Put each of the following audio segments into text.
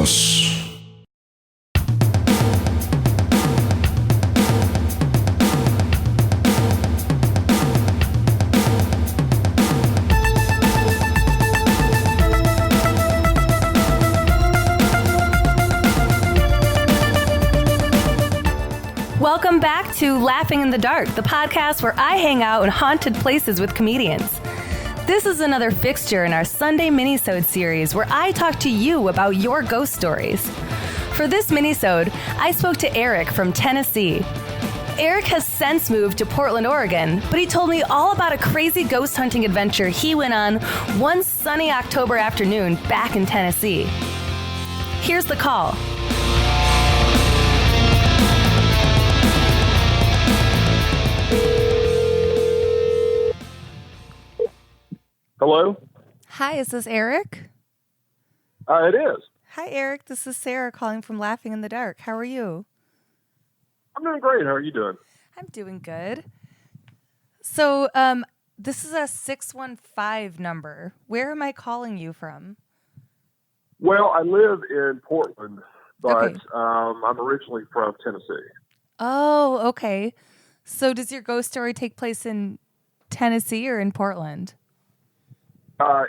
Mitos. Welcome back to Laughing in the Dark, the podcast where I hang out in haunted places with comedians. This is another fixture in our Sunday Minisode series where I talk to you about your ghost stories. For this Minisode, I spoke to Eric from Tennessee. Eric has since moved to Portland, Oregon, but he told me all about a crazy ghost hunting adventure he went on one sunny October afternoon back in Tennessee. Here's the call. Hello? Hi, is this Eric? It is. Hi, Eric. This is Sarah calling from Laughing in the Dark. How are you? I'm doing great. How are you doing? I'm doing good. So, this is a 615 number. Where am I calling you from? Well, I live in Portland, but Okay. I'm originally from Tennessee. Oh, okay. So does your ghost story take place in Tennessee or in Portland?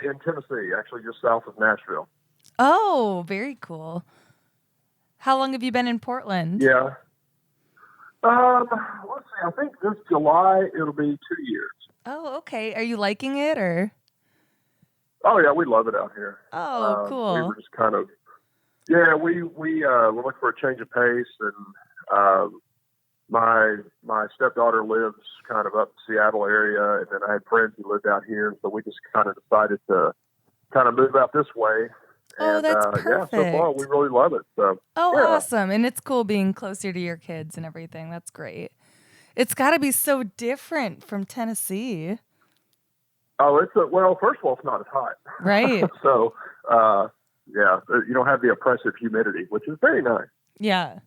In Tennessee, actually just south of Nashville. Oh, very cool. How long have you been in Portland? Yeah. Let's see. I think this July it'll be 2 years. Oh, okay. Are you liking it or? Oh yeah, we love it out here. Oh, cool. We were just kind of, we look for a change of pace, and my stepdaughter lives kind of up in the Seattle area, and then I had friends who lived out here, so we just kind of decided to kind of move out this way. Oh, And, that's perfect. Yeah, so far we really love it. So, Oh, yeah. awesome. And it's cool being closer to your kids and everything. That's great. It's got to be so different from Tennessee. Oh, well, first of all, it's not as hot. Right. So, you don't have the oppressive humidity, which is very nice. Yeah.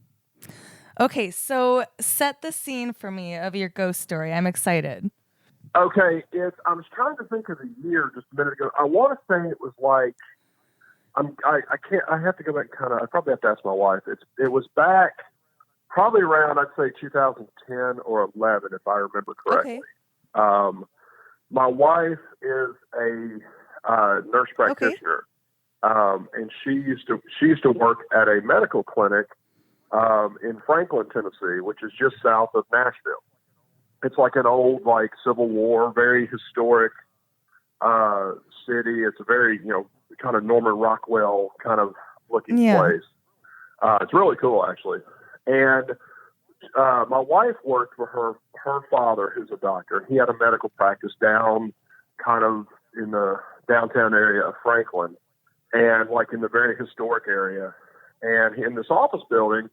Okay, so set the scene for me of your ghost story. I'm excited. Okay, I was trying to think of the year just a minute ago. I want to say it was like, I have to go back I probably have to ask my wife. It was back probably around, I'd say 2010 or 11, if I remember correctly. Okay. My wife is a nurse practitioner, and she used to work at a medical clinic in Franklin, Tennessee, which is just south of Nashville. It's like an old, Civil War, very historic city. It's a very, kind of Norman Rockwell kind of looking place. It's really cool, actually. And my wife worked for her father, who's a doctor. He had a medical practice down kind of in the downtown area of Franklin, and in the very historic area. And in this office building,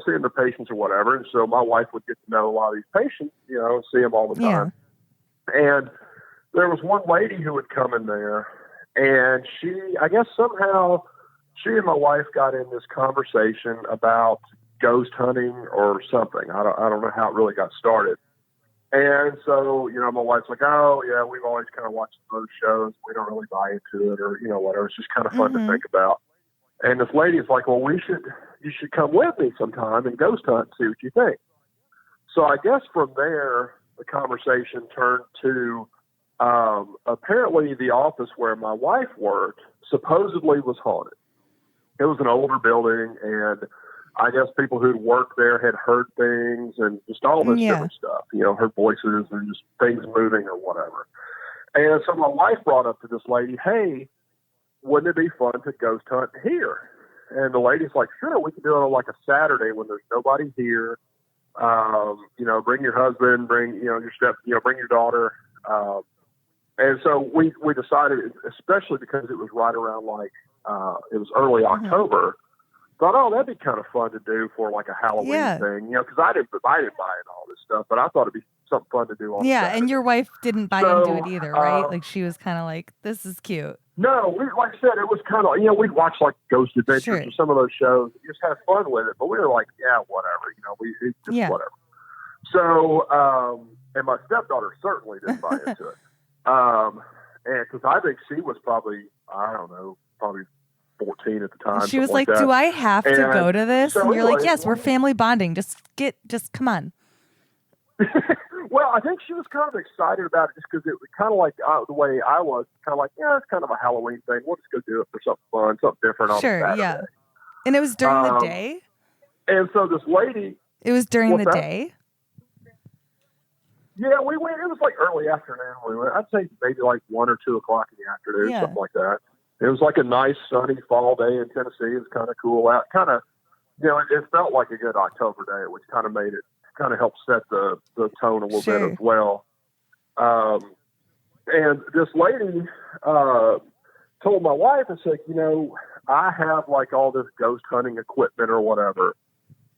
seeing the patients or whatever. And so my wife would get to know a lot of these patients, and see them all the time. And there was one lady who would come in there, and I guess somehow she and my wife got in this conversation about ghost hunting or something. I don't know how it really got started. And so, my wife's like, oh yeah, we've always kind of watched those shows. We don't really buy into it or, whatever. It's just kind of fun to think about. And this lady's like, well, you should come with me sometime and ghost hunt and see what you think. So I guess from there, the conversation turned to, apparently the office where my wife worked supposedly was haunted. It was an older building, and I guess people who'd worked there had heard things and just all this different stuff, heard voices and just things moving or whatever. And so my wife brought up to this lady, hey, wouldn't it be fun to ghost hunt here? And the lady's like, sure, we can do it on a Saturday when there's nobody here. Bring your husband, bring, your bring your daughter. And so we decided, especially because it was right around it was early October, thought, oh, that'd be kind of fun to do for a Halloween thing, because I didn't buy in all this stuff, but I thought it'd be something fun to do on Saturday. And your wife didn't buy into it either, right? She was kind of like, this is cute. No, like I said, it was kind of, we'd watch Ghost Adventures or some of those shows, and just have fun with it, but we were like, yeah, whatever, it's just whatever. So, and my stepdaughter certainly didn't buy into it. And because I think she was probably, I don't know, probably 14 at the time. She was like, do I have to go to this? So and you're like, yes, we're family bonding. Just come on. Well, I think she was kind of excited about it just because it was kind of like the way I was, kind of like, yeah, it's kind of a Halloween thing. We'll just go do it for something fun, something different on Saturday. Yeah. And it was during the day? And so this lady... It was during the day? Yeah, we went. It was like early afternoon. We went. I'd say maybe like 1 or 2 o'clock in the afternoon, something like that. It was like a nice sunny fall day in Tennessee. It was kind of cool out. Kind of, it felt like a good October day, which kind of made it, kind of helped set the tone a little bit as well. And this lady told my wife, and said, I have like all this ghost hunting equipment or whatever.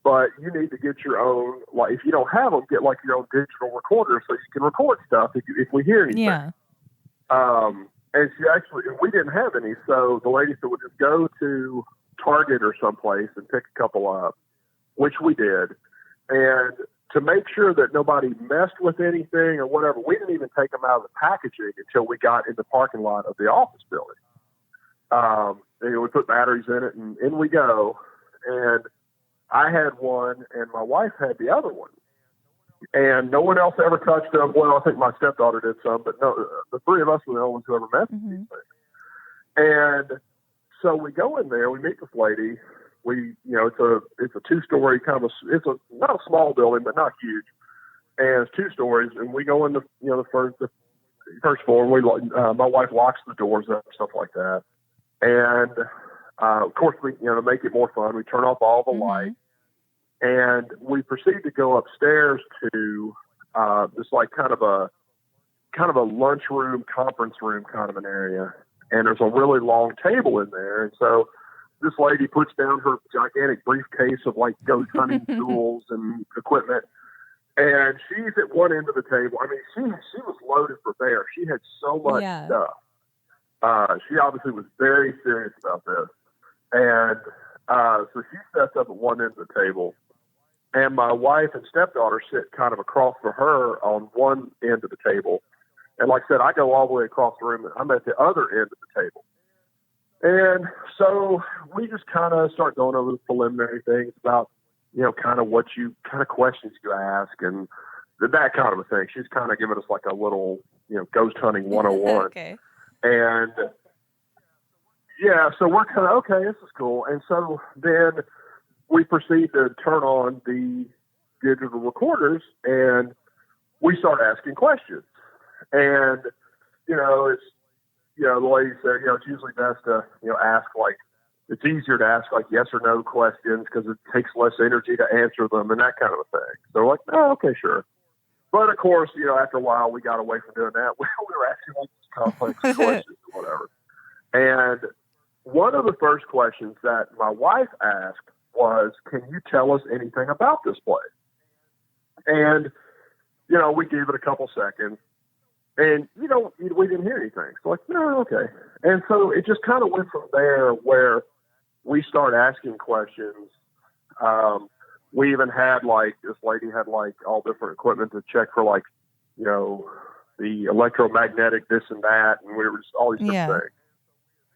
But you need to get your own, like, if you don't have them, get like your own digital recorder so you can record stuff if we hear anything. Yeah. And she actually, we didn't have any. So the lady said, we'll just go to Target or someplace and pick a couple up, which we did. And to make sure that nobody messed with anything or whatever, we didn't even take them out of the packaging until we got in the parking lot of the office building. And we put batteries in it and in we go. And I had one, and my wife had the other one. And no one else ever touched them. Well, I think my stepdaughter did some, but no, the three of us were the only ones who ever messed with these things. And so we go in there, we meet this lady. It's a 2-story kind of it's not a small building, but not huge. And it's 2 stories, and we go in the first floor, and my wife locks the doors up, stuff like that. And of course, we to make it more fun, we turn off all the lights. And we proceed to go upstairs to this like kind of a lunchroom, conference room kind of an area. And there's a really long table in there. And so this lady puts down her gigantic briefcase of like ghost hunting tools and equipment. And she's at one end of the table. I mean, she was loaded for bear. She had so much stuff. She obviously was very serious about this. And so she sets up at one end of the table. And my wife and stepdaughter sit kind of across from her on one end of the table. And like I said, I go all the way across the room, and I'm at the other end of the table. And so we just kind of start going over the preliminary things about, kind of what kind of questions you ask and that kind of a thing. She's kind of giving us like a little, ghost hunting 101. Okay. And yeah, so we're kind of, okay, this is cool. And so then we proceed to turn on the digital recorders, and we start asking questions. And, it's, the lady said, it's usually best to, ask like, it's easier to ask like yes or no questions because it takes less energy to answer them and that kind of a thing. So like, oh, okay, sure. But of course, after a while we got away from doing that. We were asking like complex questions or whatever. And one of the first questions that my wife asked was, can you tell us anything about this place? And, we gave it a couple seconds, and, we didn't hear anything. So like, no, okay. And so it just kind of went from there where we start asking questions. We even had like, this lady had like all different equipment to check for like, the electromagnetic this and that, and we were just all these different things.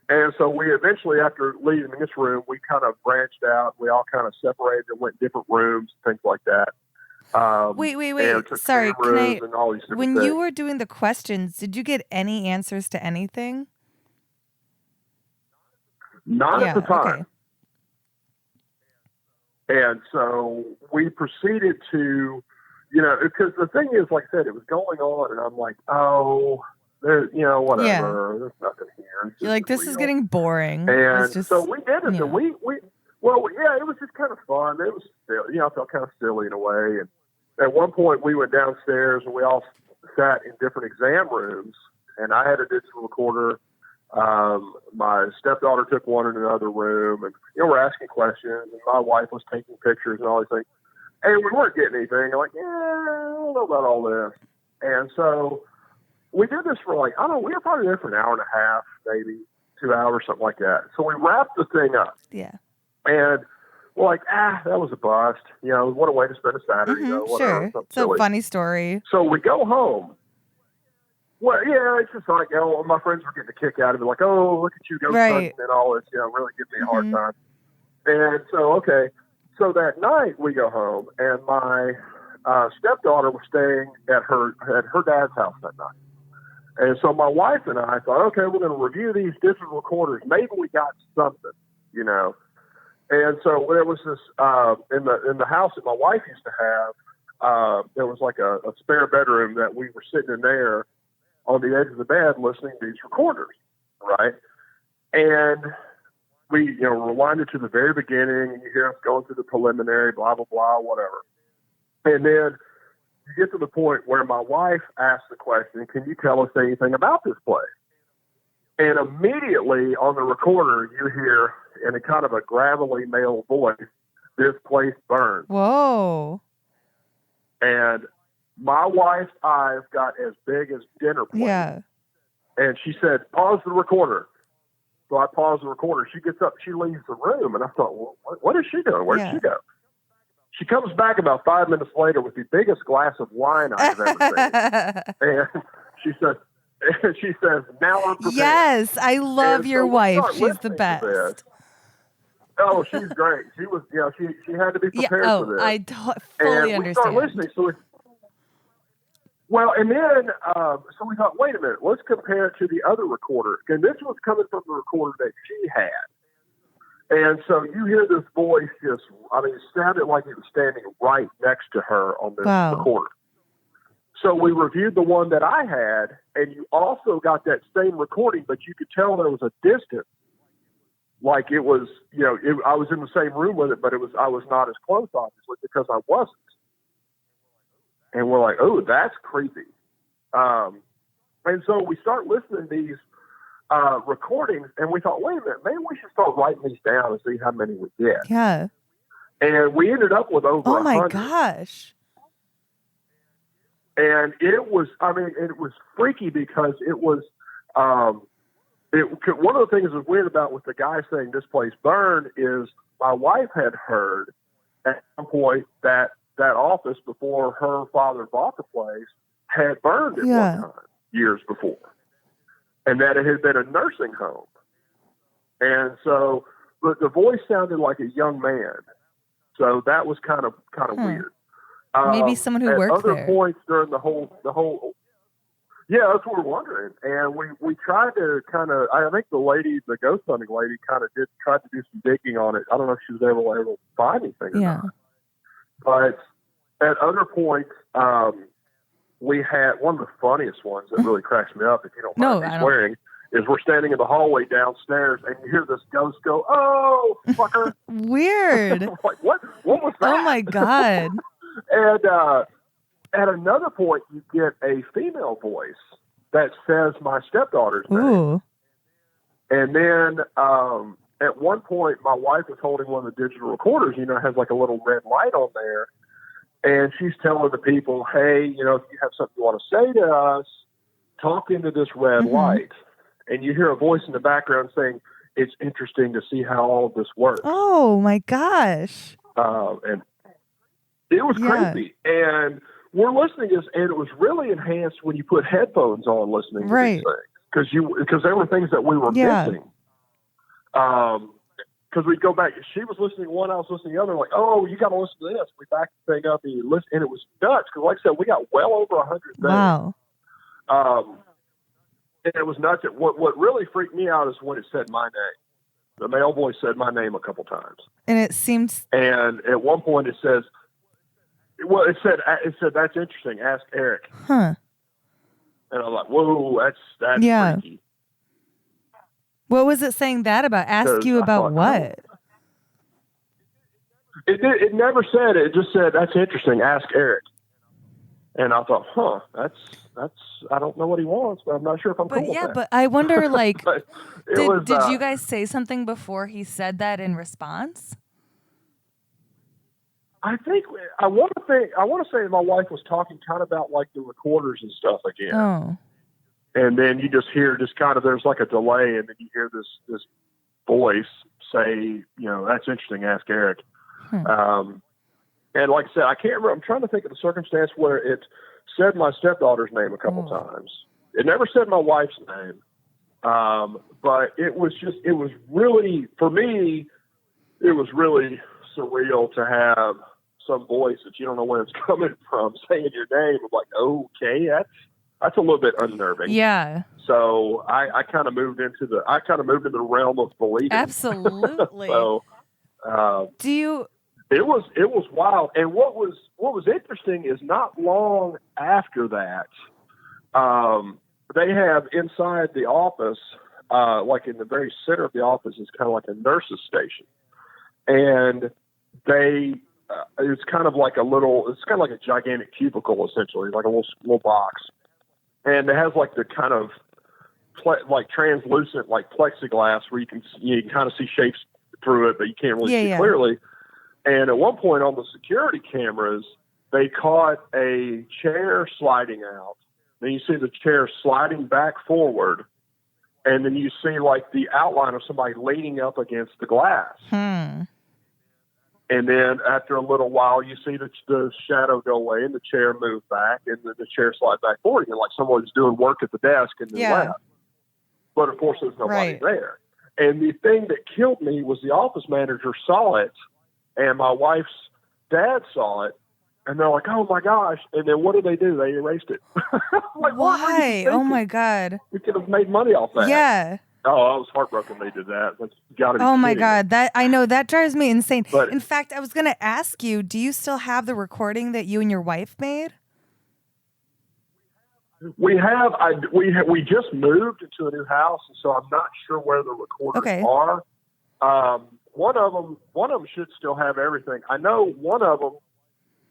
And so we eventually, after leaving this room, we kind of branched out. We all kind of separated and went different rooms, things like that. Wait. Sorry, when you were doing the questions, did you get any answers to anything? Not at the time. Okay. And so we proceeded to, because the thing is, like I said, it was going on, and I'm like, oh, there, whatever. Yeah. There's nothing here. You're like, this is getting boring. And so we did it. Yeah. And it was just kind of fun. It was, I felt kind of silly in a way. And at one point, we went downstairs, and we all sat in different exam rooms. And I had a digital recorder. My stepdaughter took one in another room, and we're asking questions. And my wife was taking pictures and all these things. And we weren't getting anything. I'm like, I don't know about all this. And so we did this for like, I don't know, we were probably there for an hour and a half, maybe 2 hours, something like that. So we wrapped the thing up. Yeah. And we're like, that was a bust. What a way to spend a Saturday. Whatever. Sure. It's a funny story. So we go home. Well, yeah, it's just like, my friends were getting a kick out of it, like, oh, look at you go hunting and all this, really give me a hard time. And so, okay, so that night we go home, and my stepdaughter was staying at her dad's house that night. And so my wife and I thought, okay, we're going to review these digital recorders. Maybe we got something, And so there was this in the house that my wife used to have. There was like a spare bedroom that we were sitting in there on the edge of the bed listening to these recorders, right? And we rewinded to the very beginning, and you hear us going through the preliminary, blah blah blah, whatever. And then you get to the point where my wife asks the question, can you tell us anything about this place? And immediately on the recorder, you hear in a kind of a gravelly male voice, this place burned. Whoa. And my wife's eyes got as big as dinner plates. Yeah. And she said, pause the recorder. So I paused the recorder. She gets up, she leaves the room. And I thought, well, what is she doing? Where'd she go? She comes back about 5 minutes later with the biggest glass of wine I've ever seen. And she says, now I'm prepared. Yes, I love your wife. She's the best. Oh, she's great. She was, she had to be prepared for this. I fully understand. We start listening. And then, so we thought, wait a minute, let's compare it to the other recorder. And this was coming from the recorder that she had. And so you hear this voice it sounded like it was standing right next to her on this recorder. So we reviewed the one that I had, and you also got that same recording, but you could tell there was a distance. Like it was, I was in the same room with it, but I was not as close, obviously, because I wasn't. And we're like, oh, that's creepy. And so we start listening to these recordings, and we thought, wait a minute, maybe we should start writing these down and see how many we get. Yeah. And we ended up with over 100. Oh my gosh. And it was freaky because it was, one of the things that was weird about with the guy saying this place burned is my wife had heard at some point that office before her father bought the place had burned at one time, years before. And that it had been a nursing home. And so the voice sounded like a young man. So that was kind of weird. Maybe someone who worked there. At other points during the whole, yeah, that's what we're wondering. And we tried to I think the ghost hunting lady tried to do some digging on it. I don't know if she was able to find anything or not. But at other points, we had one of the funniest ones that really cracks me up, if you don't mind me swearing, is we're standing in the hallway downstairs and you hear this ghost go, oh, fucker. Weird. Like, what was that? Oh, my God. And at another point, you get a female voice that says my stepdaughter's name. Ooh. And then at one point, my wife was holding one of the digital recorders, it has like a little red light on there. And she's telling the people, hey, if you have something you want to say to us, talk into this red light. And you hear a voice in the background saying, it's interesting to see how all of this works. Oh, my gosh. And it was crazy. And we're listening to this, and it was really enhanced when you put headphones on listening to these things. Because there were things that we were missing. Because we'd go back. She was listening to one, I was listening to the other. Like, oh, you got to listen to this. We backed the thing up and you listen, and it was nuts. Because, like I said, we got well over 100 things. Wow. And it was nuts. What really freaked me out is when it said my name. The male voice said my name a couple times. And it seems. And at one point it says, it said that's interesting. Ask Eric. Huh. And I'm like, whoa, that's freaky. What was it saying that about? Ask you about what? It never said it. It just said, that's interesting. Ask Eric. And I thought, that's I don't know what he wants, but I'm not sure if I'm cool with that. But I wonder, like, did did you guys say something before he said that in response? I think I want to say my wife was talking kind of about like the recorders and stuff again. Oh. And then you just hear there's like a delay, and then you hear this voice say, that's interesting, ask Eric. And like I said, I can't remember. I'm trying to think of the circumstance where it said my stepdaughter's name a couple times. It never said my wife's name. But it was really, for me, it was really surreal to have some voice that you don't know where it's coming from saying your name. I'm like, okay, that's a little bit unnerving. Yeah. So I kind of moved into the realm of believing. Absolutely. So, it was wild. And what was interesting is not long after that, they have inside the office, like in the very center of the office is kind of like a nurse's station. And it's kind of like a gigantic cubicle, essentially, like a little box. And it has like the kind of like translucent, like plexiglass where you can kind of see shapes through it, but you can't really see clearly. And at one point on the security cameras, they caught a chair sliding out. Then you see the chair sliding back forward. And then you see like the outline of somebody leaning up against the glass. And then after a little while, you see the shadow go away and the chair move back and then the chair slide back forward again, like someone's doing work at the desk in the lab. But of course, there's nobody there. And the thing that killed me was the office manager saw it and my wife's dad saw it. And they're like, oh my gosh. And then what did they do? They erased it. Like, why? Oh my God. We could have made money off that. Yeah. Oh, I was heartbroken they did that. That's gotta be Oh my kidding God. me. I know that drives me insane. But, in fact, I was going to ask you, do you still have the recording that you and your wife made? We have. We just moved into a new house, and so I'm not sure where the recorders are. One of them should still have everything. I know one of them,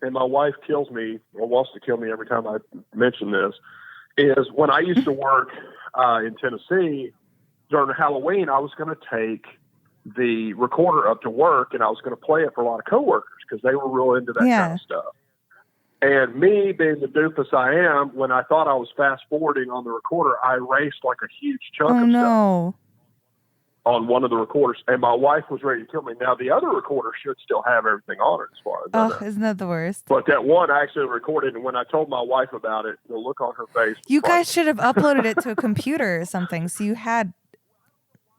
and my wife kills me or wants to kill me every time I mention this, is when I used to work in Tennessee during Halloween, I was going to take the recorder up to work and I was going to play it for a lot of coworkers because they were real into that kind of stuff. And me being the doofus I am, when I thought I was fast forwarding on the recorder, I erased like a huge chunk of stuff on one of the recorders, and my wife was ready to kill me. Now, the other recorder should still have everything on it as far as I know. Isn't that the worst? But that one I actually recorded, and when I told my wife about it, the look on her face. You guys should have uploaded it to a computer or something, so you had.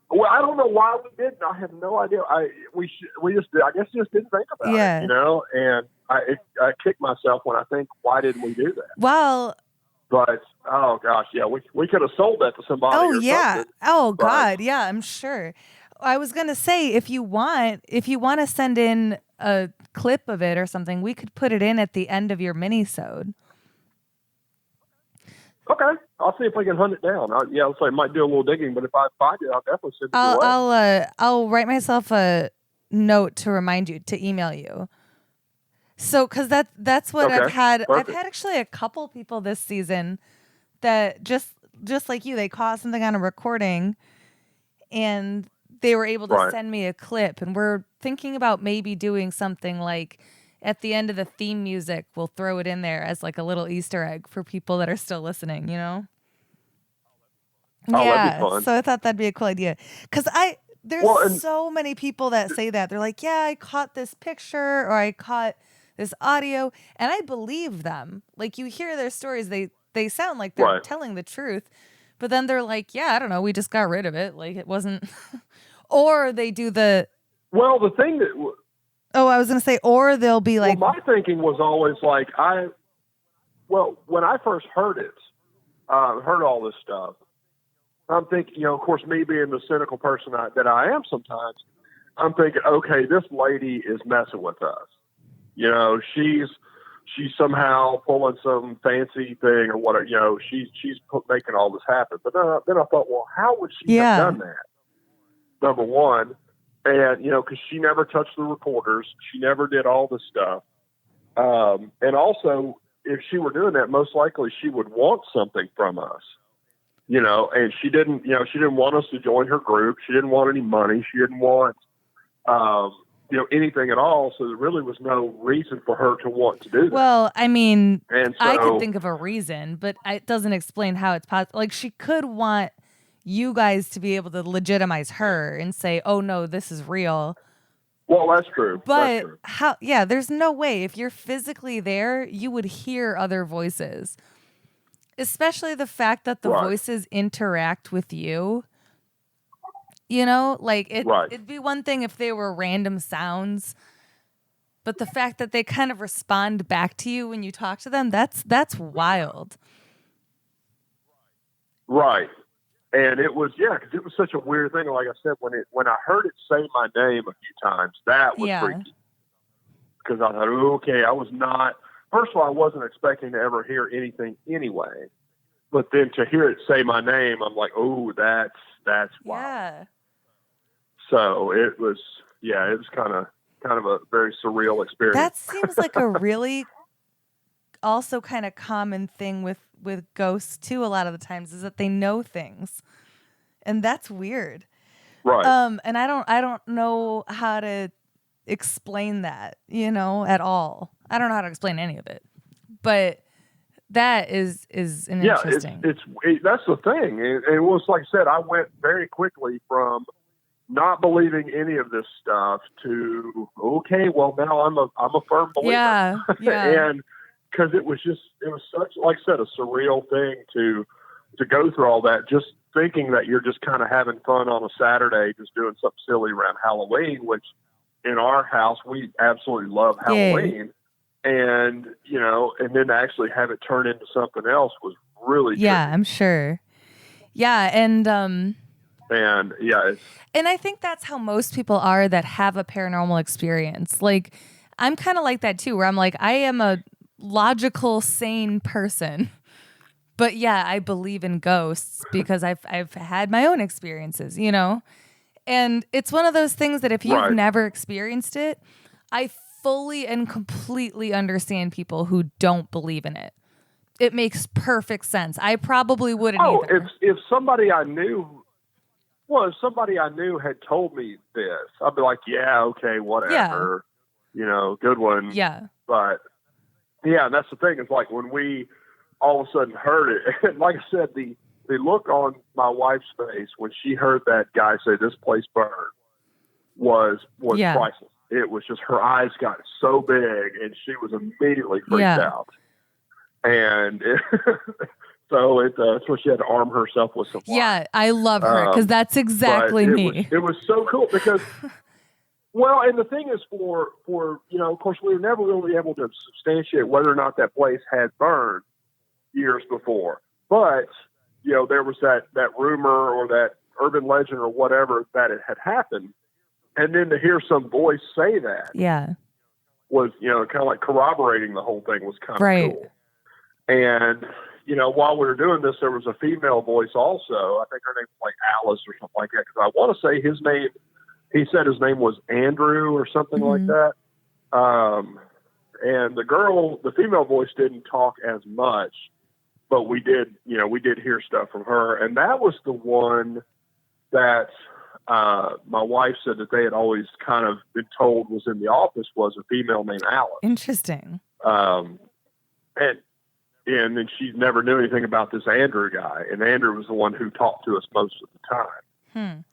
Well, I don't know why we didn't. I have no idea. I guess just didn't think about it, you know. And I kick myself when I think, why didn't we do that? Well. But oh gosh, yeah, we could have sold that to somebody. Oh yeah. Something. Oh God, yeah, I'm sure. I was gonna say if you want to send in a clip of it or something, we could put it in at the end of your Minisode. Okay, I'll see if I can hunt it down. I'll say I might do a little digging, but if I find it, I'll definitely send it away. I'll write myself a note to remind you to email you. So, because that's what I've had. Perfect. I've had actually a couple people this season that just like you, they caught something on a recording, and they were able to send me a clip. And we're thinking about maybe doing something like at the end of the theme music, we'll throw it in there as like a little Easter egg for people that are still listening. You know? Oh, that'd be fun. So I thought that'd be a cool idea because there's so many people that say that they're like, yeah, I caught this picture or I caught this audio, and I believe them. Like, you hear their stories, they sound like they're telling the truth, but then they're like, yeah, I don't know, we just got rid of it. Like, it wasn't. Or they do the. Well, the thing that. I was going to say, or they'll be like. Well, my thinking was always like, when I first heard it, heard all this stuff, I'm thinking, of course, me being the cynical person that I am sometimes, I'm thinking, okay, this lady is messing with us. She's somehow pulling some fancy thing or whatever. She's making all this happen. But then I thought, well, how would she have done that? Number one, and because she never touched the recorders, she never did all this stuff. And also, if she were doing that, most likely she would want something from us. And she didn't. She didn't want us to join her group. She didn't want any money. She didn't want. Anything at all. So there really was no reason for her to want to do that. Well, I mean, I could think of a reason, but it doesn't explain how it's possible. Like, she could want you guys to be able to legitimize her and say, oh no, this is real. Well, that's true. But how, there's no way. If you're physically there, you would hear other voices. Especially the fact that the voices interact with you. You know, like it'd be one thing if they were random sounds, but the fact that they kind of respond back to you when you talk to them, that's wild. Right. And it was, because it was such a weird thing. Like I said, when I heard it say my name a few times, that was freaky. Because I thought, okay, first of all, I wasn't expecting to ever hear anything anyway. But then to hear it say my name, I'm like, oh, that's wild. Yeah. So it was kind of a very surreal experience. That seems like a really also kind of common thing with ghosts too. A lot of the times is that they know things, and that's weird. Right. And I don't know how to explain that, at all. I don't know how to explain any of it, but that is an interesting. That's the thing. It was like I said, I went very quickly from not believing any of this stuff to, okay, well now I'm a firm believer. Yeah. And because it was such, like I said, a surreal thing to go through all that, just thinking that you're just kind of having fun on a Saturday, just doing something silly around Halloween, which in our house, we absolutely love Halloween. And, and then to actually have it turn into something else was really tricky. I'm sure. Yeah. And I think that's how most people are that have a paranormal experience. Like, I'm kind of like that too, where I'm like, I am a logical, sane person, but I believe in ghosts because I've had my own experiences, and it's one of those things that if you've never experienced it, I fully and completely understand people who don't believe in it. It makes perfect sense. I probably wouldn't either. If somebody I knew had told me this, I'd be like, yeah, okay, whatever. Good one. Yeah. But that's the thing. It's like when we all of a sudden heard it, and like I said, the look on my wife's face when she heard that guy say this place burned was priceless. It was just, her eyes got so big and she was immediately freaked out. And so that's where she had to arm herself with some wine. Yeah, I love her because that's exactly me. It was so cool because, well, and the thing is for of course, we were never really able to substantiate whether or not that place had burned years before. But, there was that rumor or that urban legend or whatever that it had happened. And then to hear some voice say that was, kind of like corroborating the whole thing was kind of cool. And, while we were doing this, there was a female voice also. I think her name was like Alice or something like that. Because I want to say he said his name was Andrew or something like that. And the female voice didn't talk as much, but we did hear stuff from her. And that was the one that my wife said that they had always kind of been told was in the office was a female named Alice. Interesting. And then she never knew anything about this Andrew guy. And Andrew was the one who talked to us most of the time.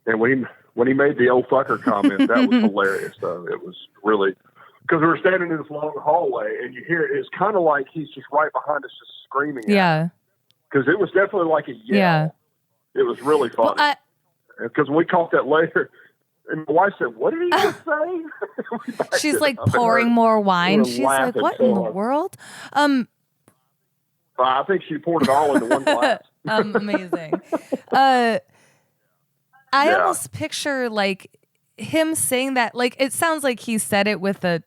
And when he made the old fucker comment, that was hilarious though. It was really, because we were standing in this long hallway and you hear it's kind of like he's just right behind us just screaming at us. Because it was definitely like a yell. Yeah. It was really funny. Because we caught that later. And my wife said, what did he just say? She's like pouring more wine. She's like, what in the world? I think she poured it all into one glass. Amazing. I almost picture like him saying that, like, it sounds like he said it with a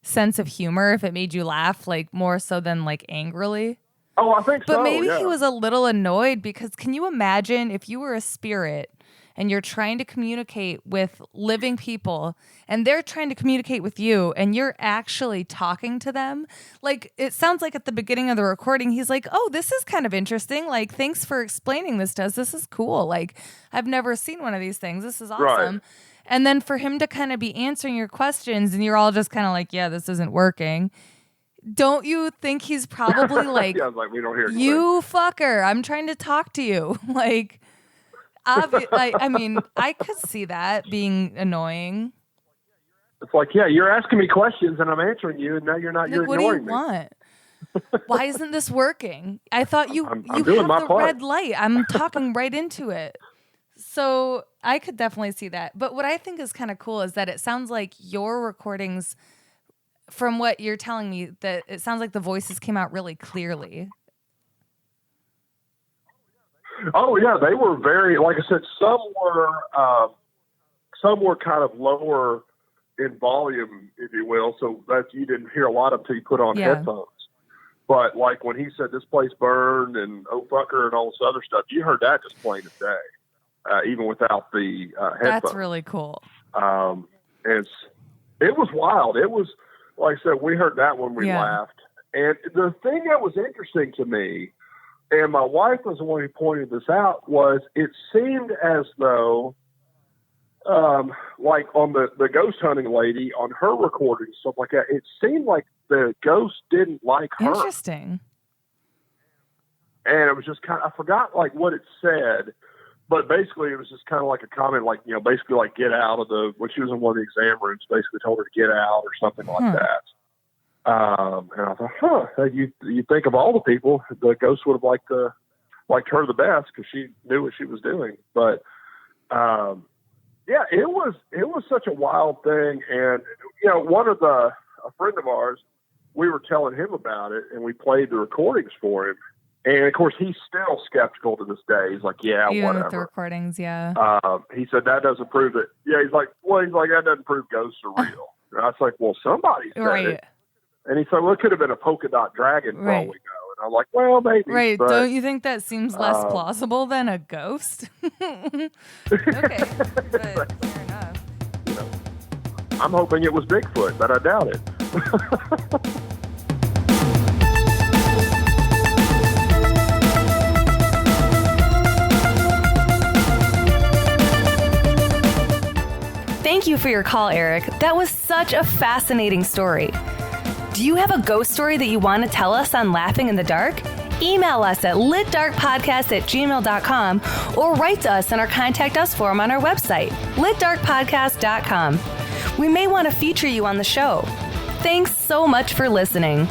sense of humor if it made you laugh, like more so than like angrily. Oh, I think so. But maybe he was a little annoyed because can you imagine if you were a spirit and you're trying to communicate with living people and they're trying to communicate with you and you're actually talking to them? Like, it sounds like at the beginning of the recording, he's like, oh, this is kind of interesting. Like, thanks for explaining this to us. This is cool. Like, I've never seen one of these things. This is awesome. Right. And then for him to kind of be answering your questions and you're all just kind of like, yeah, this isn't working. Don't you think he's probably like, we don't hear you fucker, I'm trying to talk to you. Like, I mean, I could see that being annoying. It's like, yeah, you're asking me questions and I'm answering you, and now you're not. Like, you're what ignoring do you want? Why isn't this working? I thought you I'm have doing my the part. red light. I'm talking right into it. So I could definitely see that. But what I think is kind of cool is that it sounds like your recordings, from what you're telling me, that it sounds like the voices came out really clearly. Oh yeah, they were very, like I said, some were kind of lower in volume, if you will, so that you didn't hear a lot until you put on headphones. But like when he said this place burned and oh fucker and all this other stuff, you heard that just plain as day, even without the headphones. That's really cool. It was wild. It was, like I said, we heard that when we laughed. And the thing that was interesting to me, and my wife was the one who pointed this out, was it seemed as though, like on the ghost hunting lady, on her recording, stuff like that, it seemed like the ghost didn't like her. Interesting. And it was just kind of, I forgot like what it said, but basically it was just kind of like a comment, like, you know, basically like get out of when she was in one of the exam rooms, basically told her to get out or something like that. And I thought, you think of all the people, the ghost would have liked her the best because she knew what she was doing. But, yeah, it was such a wild thing. And, you know, a friend of ours, we were telling him about it and we played the recordings for him. And of course he's still skeptical to this day. He's like, yeah, even whatever. With the recordings. Yeah. He said that doesn't prove it. Yeah. He's like, that doesn't prove ghosts are real. And I was like, well, somebody said it. And he said, well, it could have been a polka dot dragon for all we know. And I'm like, well, maybe. Right. But, don't you think that seems less plausible than a ghost? Okay. But fair enough. You know, I'm hoping it was Bigfoot, but I doubt it. Thank you for your call, Eric. That was such a fascinating story. Do you have a ghost story that you want to tell us on Laughing in the Dark? Email us at litdarkpodcast@gmail.com or write to us in our Contact Us form on our website, litdarkpodcast.com. We may want to feature you on the show. Thanks so much for listening.